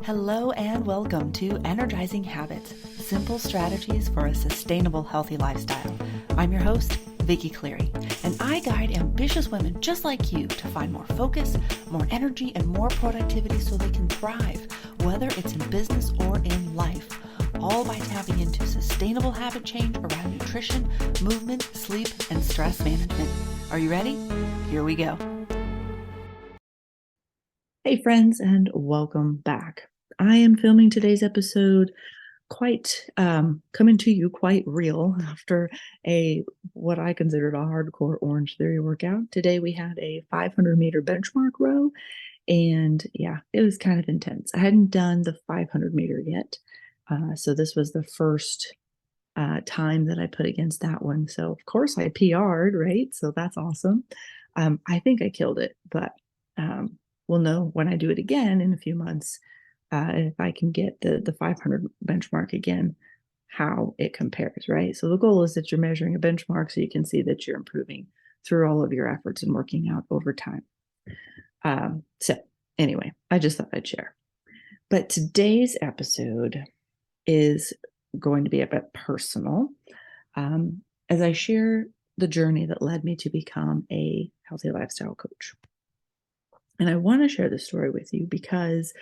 Hello and welcome to Energizing Habits, simple strategies for a sustainable, healthy lifestyle. I'm your host, Vicki Cleary, and I guide ambitious women just like you to find more focus, more energy, and more productivity so they can thrive, whether it's in business or in life, all by tapping into sustainable habit change around nutrition, movement, sleep, and stress management. Are you ready? Here we go. Hey friends, and welcome back. I am filming today's episode coming to you quite real after what I considered a hardcore Orange Theory workout. Today we had a 500-meter benchmark row, and yeah, it was kind of intense. I hadn't done the 500-meter yet, so this was the first time that I put against that one. So of course I PR'd, right? So that's awesome. I think I killed it, but we'll know when I do it again in a few months, if I can get the 500 benchmark again, how it compares, right? So the goal is that you're measuring a benchmark so you can see that you're improving through all of your efforts and working out over time. So anyway, I just thought I'd share. But today's episode is going to be a bit personal, as I share the journey that led me to become a healthy lifestyle coach. And I want to share this story with you because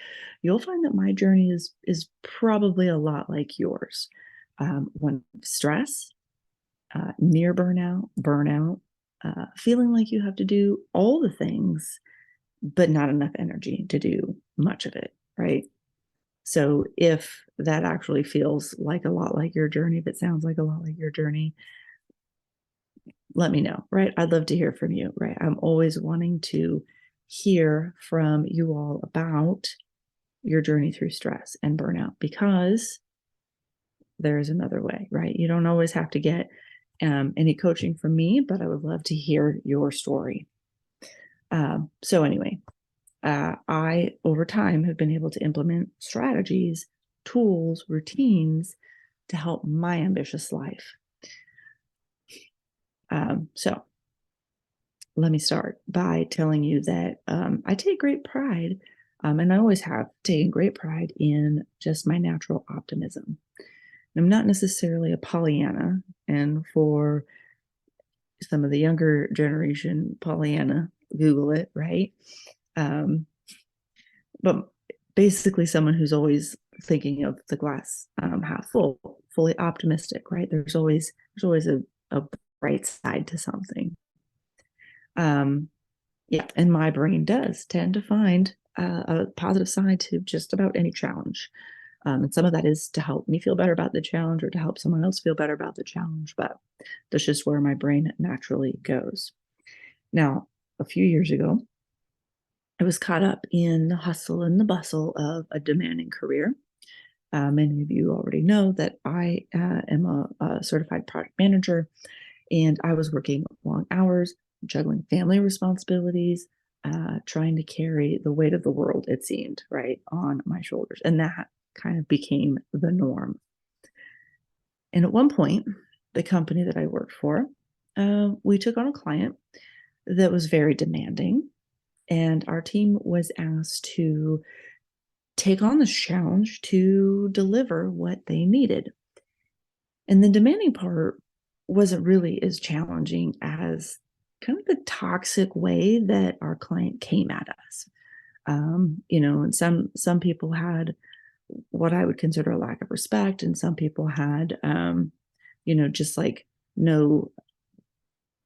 you'll find that my journey is probably a lot like yours. When stress, near burnout, feeling like you have to do all the things, but not enough energy to do much of it, right? So if that actually feels like a lot like your journey, if it sounds like a lot like your journey, let me know, right? I'd love to hear from you, right? I'm always wanting to hear from you all about your journey through stress and burnout, because there is another way, right? You don't always have to get any coaching from me, but I would love to hear your story. So anyway, I, over time, have been able to implement strategies, tools, routines to help my ambitious life. So let me start by telling you that I take great pride, and I always have taken great pride in just my natural optimism. I'm not necessarily a Pollyanna, and for some of the younger generation, Pollyanna, Google it, right? But basically someone who's always thinking of the glass half full, fully optimistic, right? There's always a bright side to something. Yeah, and my brain does tend to find a positive side to just about any challenge. And some of that is to help me feel better about the challenge or to help someone else feel better about the challenge, but that's just where my brain naturally goes. Now, a few years ago, I was caught up in the hustle and the bustle of a demanding career. Many of you already know that I am a certified product manager, and I was working long hours, juggling family responsibilities, trying to carry the weight of the world, it seemed, right, on my shoulders. And that kind of became the norm. And at one point, the company that I worked for, we took on a client that was very demanding, and our team was asked to take on this challenge to deliver what they needed. And the demanding part wasn't really as challenging as kind of the toxic way that our client came at us. And some people had what I would consider a lack of respect, and some people had, just like no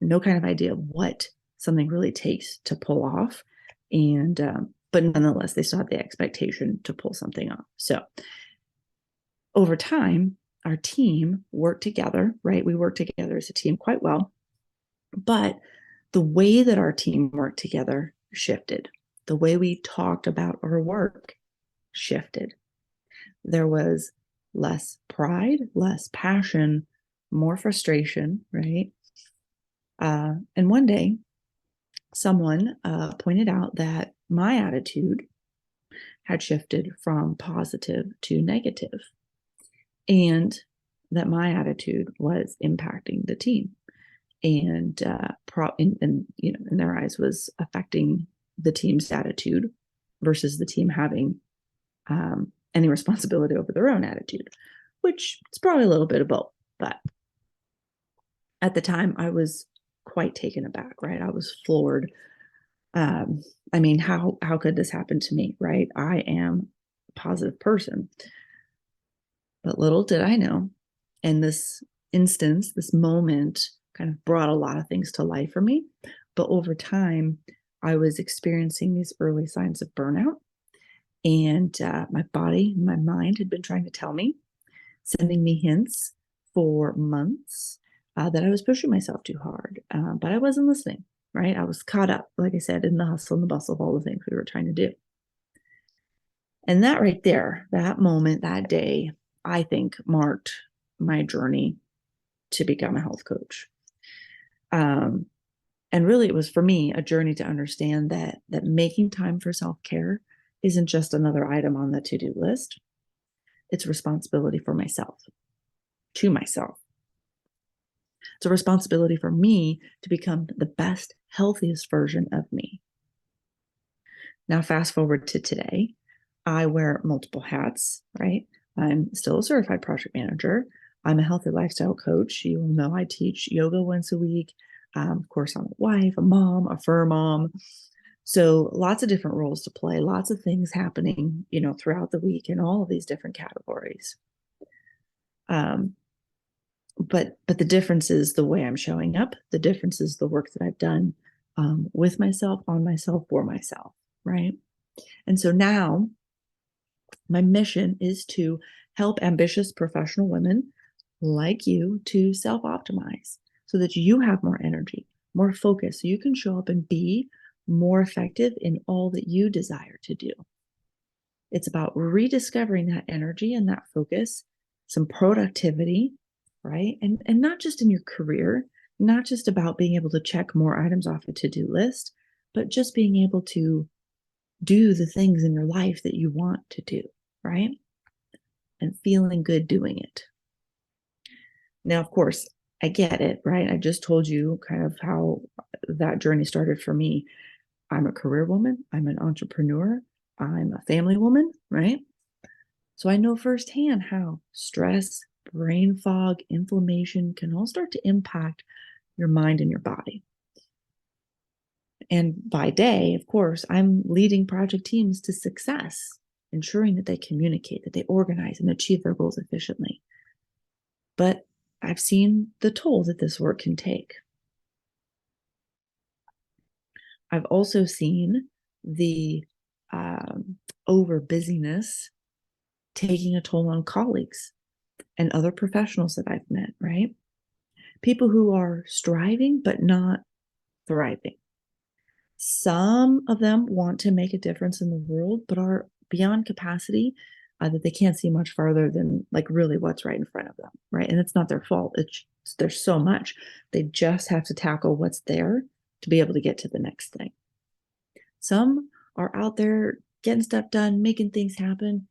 kind of idea of what something really takes to pull off. And, but nonetheless, they still had the expectation to pull something off. So over time, our team worked together, right? We worked together as a team quite well, but the way that our team worked together shifted. The way we talked about our work shifted. There was less pride, less passion, more frustration, right? And one day, someone pointed out that my attitude had shifted from positive to negative, and that my attitude was impacting the team, and in their eyes was affecting the team's attitude versus the team having any responsibility over their own attitude, which is probably a little bit of both. But at the time, I was quite taken aback, right? I was floored. I mean, how could this happen to me, right? I am a positive person. But little did I know, and this instance, this moment kind of brought a lot of things to life for me. But over time, I was experiencing these early signs of burnout, and my body, my mind had been trying to tell me, sending me hints for months that I was pushing myself too hard, but I wasn't listening, right? I was caught up, like I said, in the hustle and the bustle of all the things we were trying to do. And that right there, that moment, that day, I think marked my journey to become a health coach. Um, and really, it was for me a journey to understand that making time for self-care isn't just another item on the to-do list. It's a responsibility for myself, to myself. It's a responsibility for me to become the best, healthiest version of me. Now, fast forward to today, I wear multiple hats, right? I'm still a certified project manager. I'm a healthy lifestyle coach. You will know I teach yoga once a week. Of course, I'm a wife, a mom, a fur mom. So lots of different roles to play, lots of things happening, throughout the week in all of these different categories. Um, but the difference is the way I'm showing up. The difference is the work that I've done with myself, on myself, for myself, right? And so now my mission is to help ambitious professional women like you to self-optimize so that you have more energy, more focus, so you can show up and be more effective in all that you desire to do. It's about rediscovering that energy and that focus, some productivity, right? And not just in your career, not just about being able to check more items off a to-do list, but just being able to do the things in your life that you want to do, right? And feeling good doing it. Now, of course, I get it, right? I just told you kind of how that journey started for me. I'm a career woman, I'm an entrepreneur, I'm a family woman, right? So I know firsthand how stress, brain fog, inflammation can all start to impact your mind and your body. And by day, of course, I'm leading project teams to success, ensuring that they communicate, that they organize and achieve their goals efficiently. But I've seen the toll that this work can take. I've also seen the over busyness taking a toll on colleagues and other professionals that I've met, right? People who are striving but not thriving. Some of them want to make a difference in the world, but are beyond capacity, that they can't see much farther than like really what's right in front of them, right? And it's not their fault. There's so much. They just have to tackle what's there to be able to get to the next thing. Some are out there getting stuff done, making things happen,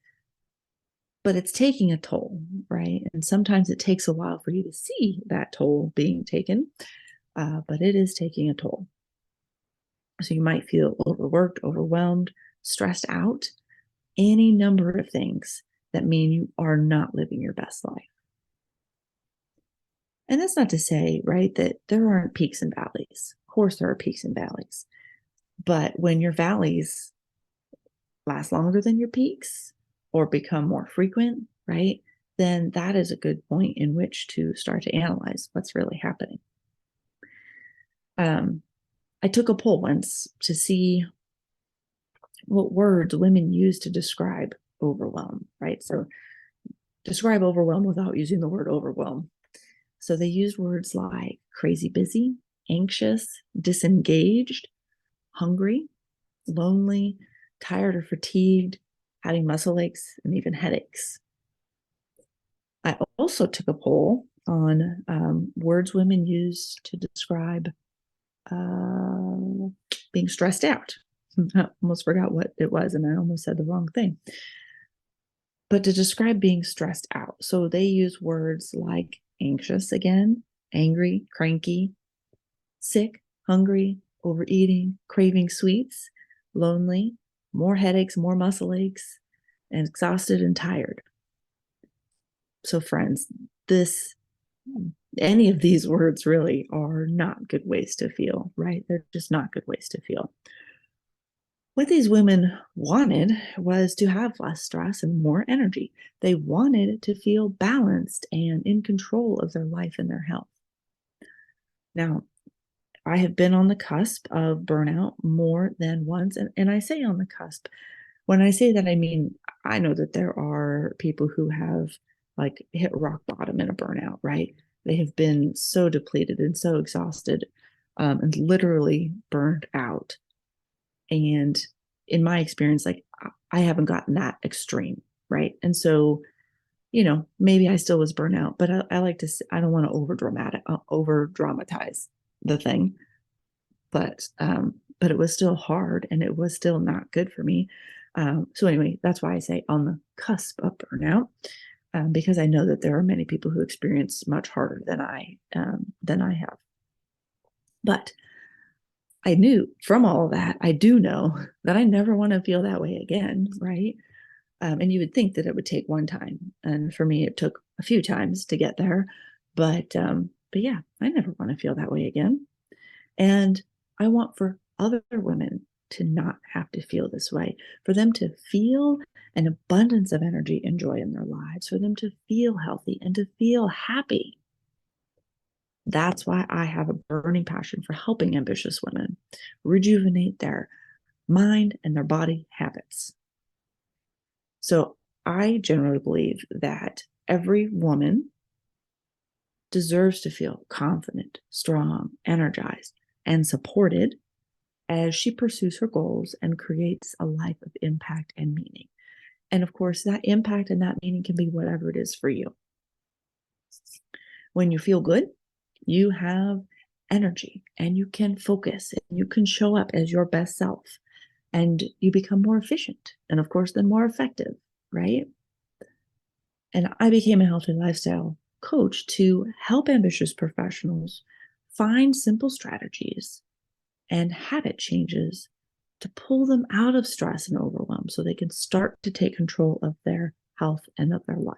but it's taking a toll, right? And sometimes it takes a while for you to see that toll being taken, but it is taking a toll. So you might feel overworked, overwhelmed, stressed out, any number of things that mean you are not living your best life. And that's not to say, right, that there aren't peaks and valleys. Of course, there are peaks and valleys. But when your valleys last longer than your peaks or become more frequent, right, then that is a good point in which to start to analyze what's really happening. I took a poll once to see what words women use to describe overwhelm, right? So describe overwhelm without using the word overwhelm. So they used words like crazy busy, anxious, disengaged, hungry, lonely, tired or fatigued, having muscle aches, and even headaches. I also took a poll on words women use to describe being stressed out. I almost forgot what it was, and I almost said the wrong thing. But to describe being stressed out, so they use words like anxious again, angry, cranky, sick, hungry, overeating, craving sweets, lonely, more headaches, more muscle aches, and exhausted and tired. So friends, any of these words really are not good ways to feel, right? They're just not good ways to feel. What these women wanted was to have less stress and more energy. They wanted to feel balanced and in control of their life and their health. Now, I have been on the cusp of burnout more than once. And I say on the cusp. When I say that, I mean, I know that there are people who have like hit rock bottom in a burnout, right? They have been so depleted and so exhausted, and literally burned out. And in my experience, like I haven't gotten that extreme, right? And so, maybe I still was burnt out, but I like to, I don't want to over dramatize the thing, but it was still hard and it was still not good for me. So anyway, that's why I say on the cusp of burnout, because I know that there are many people who experience much harder than I have. But I knew from all of that, I do know that I never want to feel that way again, right? And you would think that it would take one time, and for me, it took a few times to get there. But yeah, I never want to feel that way again. And I want for other women to not have to feel this way, for them to feel an abundance of energy and joy in their lives, for them to feel healthy and to feel happy. That's why I have a burning passion for helping ambitious women rejuvenate their mind and their body habits. So I generally believe that every woman deserves to feel confident, strong, energized, and supported as she pursues her goals and creates a life of impact and meaning. And of course, that impact and that meaning can be whatever it is for you. When you feel good, you have energy and you can focus and you can show up as your best self and you become more efficient and, of course, then more effective, right? And I became a healthy lifestyle coach to help ambitious professionals find simple strategies and habit changes to pull them out of stress and overwhelm so they can start to take control of their health and of their life.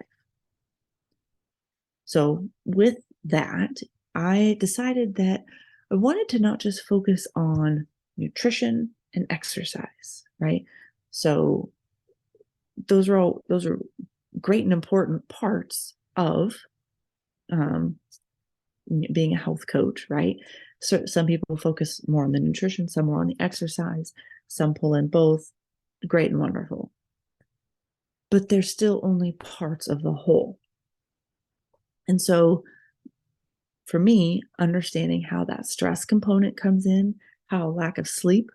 So, with that, I decided that I wanted to not just focus on nutrition and exercise, right? So, those are great and important parts of um, being a health coach, right? So some people focus more on the nutrition, some more on the exercise, some pull in both. Great and wonderful. But they're still only parts of the whole. And so for me, understanding how that stress component comes in, how a lack of sleep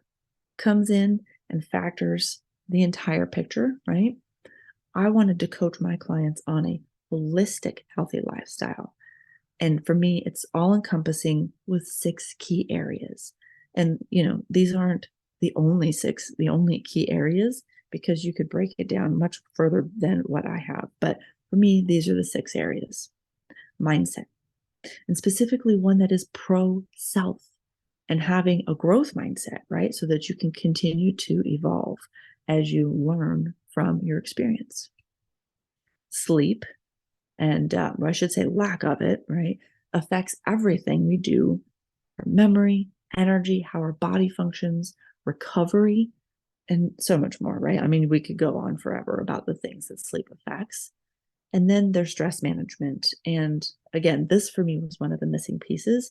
comes in and factors the entire picture, right? I wanted to coach my clients on a holistic, healthy lifestyle. And for me, it's all encompassing with 6 key areas. And, these aren't the only key areas because you could break it down much further than what I have. But for me, these are the 6 areas. Mindset, and specifically one that is pro self and having a growth mindset, right? So that you can continue to evolve as you learn from your experience. Sleep, and I should say lack of it, right, affects everything we do: our memory, energy, how our body functions, recovery, and so much more, right? I mean, we could go on forever about the things that sleep affects. And then there's stress management. And again, this for me was one of the missing pieces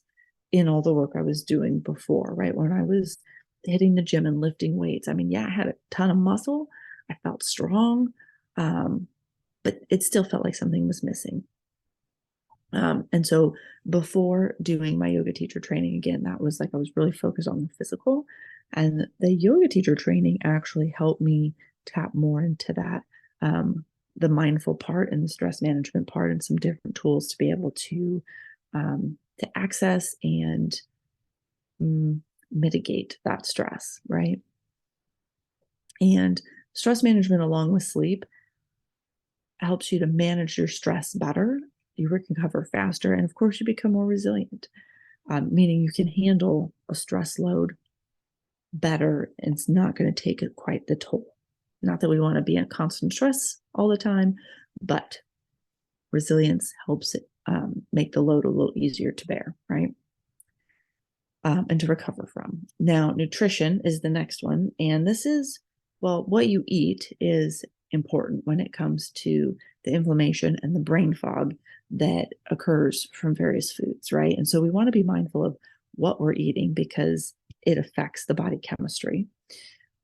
in all the work I was doing before, right? When I was hitting the gym and lifting weights, I mean, yeah, I had a ton of muscle. I felt strong. But it still felt like something was missing. And so before doing my yoga teacher training, again, that was like I was really focused on the physical. And the yoga teacher training actually helped me tap more into that, the mindful part and the stress management part, and some different tools to be able to access and mitigate that stress, right? And stress management, along with sleep, helps you to manage your stress better. You recover faster, and of course, you become more resilient, meaning you can handle a stress load better, and it's not going to take quite the toll Not that we want to be in constant stress all the time, but resilience helps it make the load a little easier to bear, right? And to recover from. Now, nutrition is the next one. And this is, well, what you eat is important when it comes to the inflammation and the brain fog that occurs from various foods, right? And so we want to be mindful of what we're eating because it affects the body chemistry.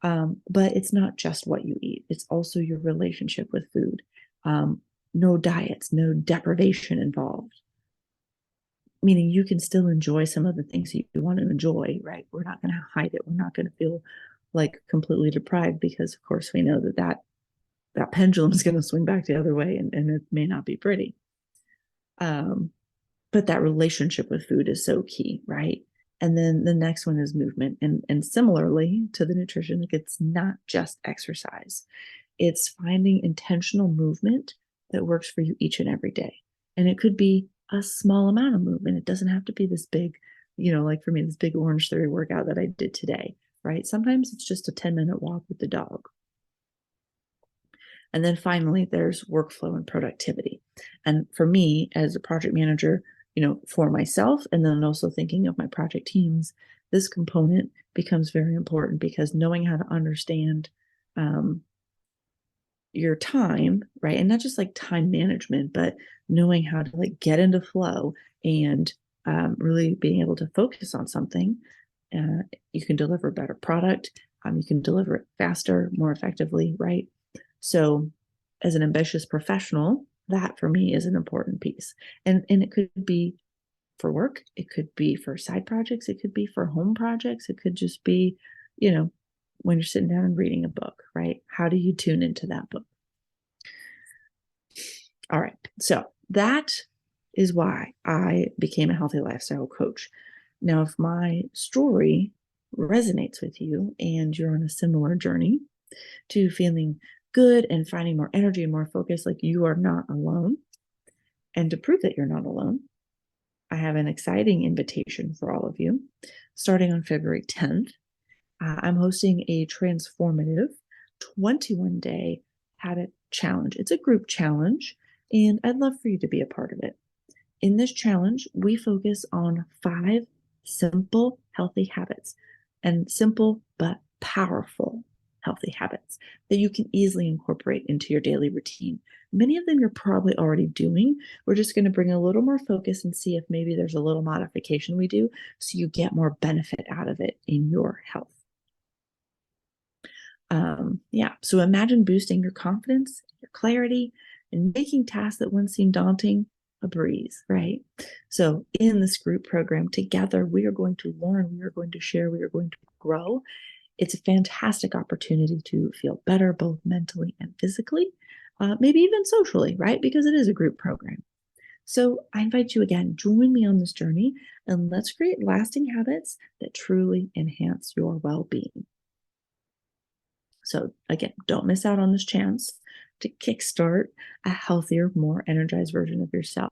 But it's not just what you eat, it's also your relationship with food. No diets, no deprivation involved, meaning you can still enjoy some of the things that you want to enjoy, right? We're not going to hide it. We're not going to feel like completely deprived because, of course, we know that pendulum is going to swing back the other way and it may not be pretty. But that relationship with food is so key, right? And then the next one is movement. And similarly to the nutrition, like it's not just exercise. It's finding intentional movement that works for you each and every day. And it could be a small amount of movement. It doesn't have to be this big, like for me, this big Orange Theory workout that I did today, right? Sometimes it's just a 10-minute walk with the dog. And then finally, there's workflow and productivity. And for me, as a project manager, for myself, and then also thinking of my project teams, this component becomes very important because knowing how to understand your time, right? And not just like time management, but knowing how to like get into flow and really being able to focus on something. You can deliver a better product. You can deliver it faster, more effectively, right? So as an ambitious professional, that for me is an important piece. And it could be for work, it could be for side projects, it could be for home projects, it could just be, when you're sitting down and reading a book, right? How do you tune into that book? All right. So that is why I became a healthy lifestyle coach. Now, if my story resonates with you and you're on a similar journey to feeling good and finding more energy and more focus, like you are not alone. And to prove that you're not alone, I have an exciting invitation for all of you. Starting on February 10th, I'm hosting a transformative 21-day habit challenge. It's a group challenge, and I'd love for you to be a part of it. In this challenge, we focus on 5 simple, healthy habits, and simple but powerful healthy habits that you can easily incorporate into your daily routine. Many of them you're probably already doing. We're just going to bring a little more focus and see if maybe there's a little modification we do so you get more benefit out of it in your health. So imagine boosting your confidence, your clarity, and making tasks that once seemed daunting a breeze, right? So in this group program together, we are going to learn, we are going to share, we are going to grow. It's a fantastic opportunity to feel better, both mentally and physically, maybe even socially, right? Because it is a group program. So I invite you again, join me on this journey and let's create lasting habits that truly enhance your well-being. So again, don't miss out on this chance to kickstart a healthier, more energized version of yourself.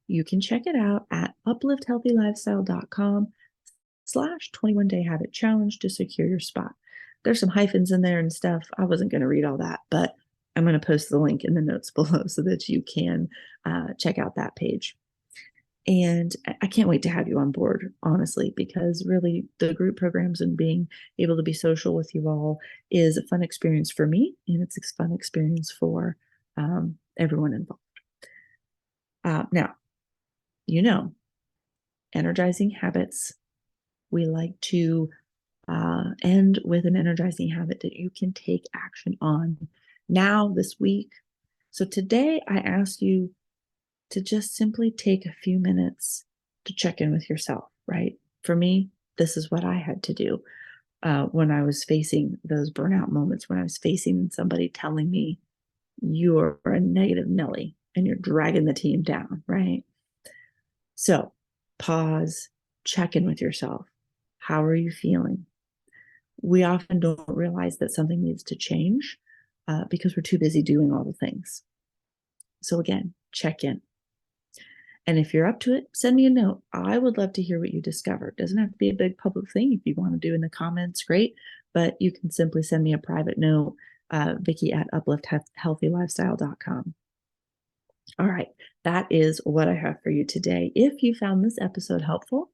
You can check it out at uplifthealthylifestyle.com/21-day habit challenge to secure your spot. There's some hyphens in there and stuff. I wasn't going to read all that, but I'm going to post the link in the notes below so that you can check out that page. And I can't wait to have you on board, honestly, because really the group programs and being able to be social with you all is a fun experience for me, and it's a fun experience for everyone involved. Now, energizing habits, we like to end with an energizing habit that you can take action on now, this week. So today I ask you to just simply take a few minutes to check in with yourself, right? For me, this is what I had to do when I was facing those burnout moments, when I was facing somebody telling me, you're a negative Nelly and you're dragging the team down, right? So pause, check in with yourself. How are you feeling? We often don't realize that something needs to change because we're too busy doing all the things. So again, check in. And if you're up to it, send me a note. I would love to hear what you discovered. It doesn't have to be a big public thing. If you want to do in the comments, great. But you can simply send me a private note Vicky at uplifthealthylifestyle.com. All right, that is what I have for you today. If you found this episode helpful,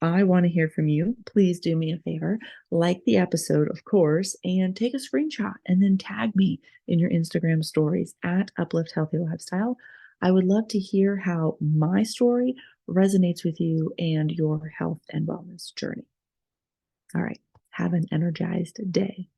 I want to hear from you. Please do me a favor, like the episode, of course, and take a screenshot and then tag me in your Instagram stories at Uplift Healthy Lifestyle. I would love to hear how my story resonates with you and your health and wellness journey. All right, have an energized day.